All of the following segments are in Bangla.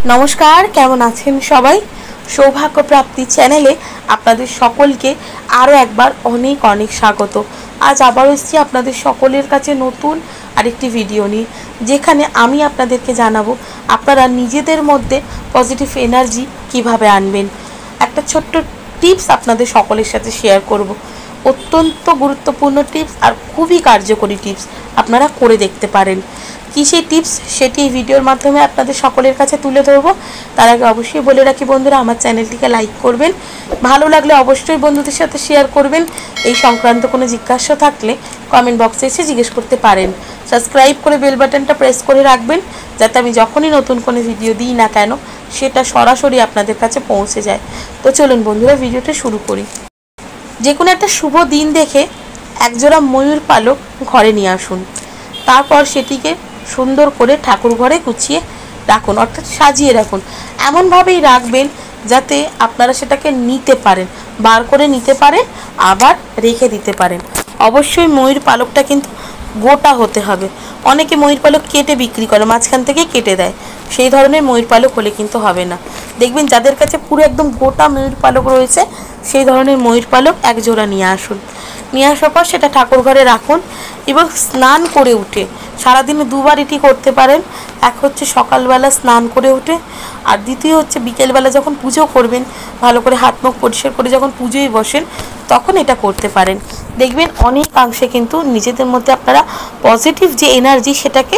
नमस्कार केमन आছেন सबाई सौभाग्य प्राप्ति चैनेले आपनादेर सकलके आरो एकबार अनेक अनेक स्वागत। आज आबारो एसेछि आपनादेर सकलेर काछे नतून आरेकटी भिडियो निये जेखाने आमी आपनादेरके जानाबो आपनारा निजेदेर मध्य पजिटिव एनार्जी किभाबे आनबेन। एकटा छोट्ट टिप्स आपनादेर सकलेर साथे शेयर करब। अत्यंत गुरुत्वपूर्ण टिप्स और खूबই कार्यकरी टिप्स आपनारा करे देखते पारेन। कि সেই টিপস সেটি এই ভিডিওর মাধ্যমে আপনাদের সকলের কাছে তুলে ধরব। তার আগে অবশ্যই বলে রাখি বন্ধুরা, আমার চ্যানেলটিকে লাইক করবেন, ভালো লাগলে অবশ্যই বন্ধুদের সাথে শেয়ার করবেন। এই সংক্রান্ত কোনো জিজ্ঞাসা থাকলে কমেন্ট বক্সে এসে জিজ্ঞেস করতে পারেন। সাবস্ক্রাইব করে বেল বাটনটা প্রেস করে রাখবেন যাতে আমি যখনই নতুন কোনো ভিডিও দিই না কেন সেটা সরাসরি আপনাদের কাছে পৌঁছে যায়। তো চলুন বন্ধুরা ভিডিওটা শুরু করি। যে কোনো একটা শুভ দিন দেখে একজোড়া ময়ূর পালক ঘরে নিয়ে আসুন। তারপর সেটিকে সুন্দর করে ঠাকুর ঘরে গুছিয়ে রাখুন, অর্থাৎ সাজিয়ে রাখুন। এমনভাবেই রাখবেন যাতে আপনারা সেটাকে নিতে পারেন, বার করে নিতে পারেন, আবার রেখে দিতে পারেন। অবশ্যই ময়ূর পালকটা কিন্তু গোটা হতে হবে। অনেকে ময়ূর পালক কেটে বিক্রি করে, মাঝখান থেকে কেটে দেয়, সেই ধরনের ময়ূর পালক হলে কিন্তু হবে না। দেখবেন যাদের কাছে পুরো একদম গোটা ময়ূর পালক রয়েছে সেই ধরনের ময়ূর পালক এক জোড়া নিয়ে আসুন। নিয়ে আসার পর সেটা ঠাকুর ঘরে রাখুন এবং স্নান করে উঠে, সারাদিনে দুবার এটি করতে পারেন। এক হচ্ছে সকালবেলা স্নান করে উঠে, আর দ্বিতীয় হচ্ছে বিকেলবেলা যখন পুজো করবেন, ভালো করে হাত মুখ পরিষ্কার করে যখন পুজোয় বসেন তখন এটা করতে পারেন। দেখবেন অনেকাংশে কিন্তু নিজেদের মধ্যে আপনারা পজিটিভ যে এনার্জি সেটাকে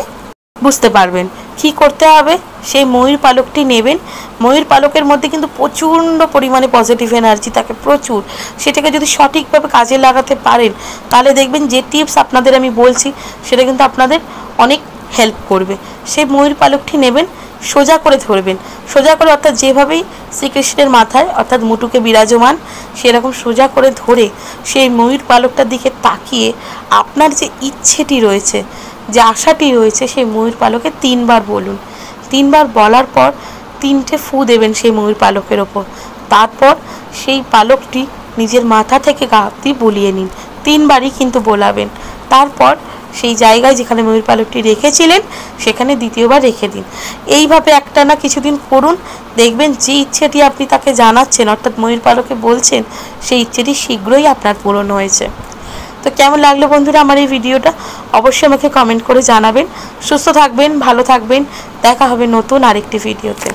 বুঝতে পারবেন। কী করতে হবে, সেই ময়ূর পালকটি নেবেন। ময়ূর পালকের মধ্যে কিন্তু প্রচণ্ড পরিমাণে পজিটিভ এনার্জি থাকে, প্রচুর। সেটাকে যদি সঠিকভাবে কাজে লাগাতে পারেন তাহলে দেখবেন যে টিপস আপনাদের আমি বলছি সেটা কিন্তু আপনাদের অনেক হেল্প করবে। সেই ময়ূর পালকটি নেবেন, সোজা করে ধরবেন, সোজা করে, অর্থাৎ যেভাবেই শ্রীকৃষ্ণের মাথায় অর্থাৎ মুটুকে বিরাজমান সেরকম সোজা করে ধরে সেই ময়ূর পালকটার দিকে তাকিয়ে আপনার যে ইচ্ছেটি রয়েছে, যে আশাটি রয়েছে সেই ময়ূর পালকে 3 বার বলুন। 3 বার বলার পর 3টে ফু দেবেন সেই ময়ূর পালকের ওপর। তারপর সেই পালকটি নিজের মাথা থেকে গা অবধি বুলিয়ে নিন। 3 বারই কিন্তু বোলাবেন। তারপর সেই জায়গায় যেখানে ময়ূর পালকটি রেখেছিলেন সেখানে দ্বিতীয়বার রেখে দিন। এইভাবে একটানা কিছুদিন করুন, দেখবেন যে ইচ্ছেটি আপনি তাকে জানাচ্ছেন অর্থাৎ ময়ূর পালকে বলছেন সেই ইচ্ছেটি শীঘ্রই আপনার পূরণ হয়েছে। তো কেমন লাগলো বন্ধুরা আমার এই ভিডিওটা অবশ্যই আমাকে কমেন্ট করে জানাবেন। সুস্থ থাকবেন, ভালো থাকবেন, দেখা হবে নতুন আরেকটি ভিডিওতে।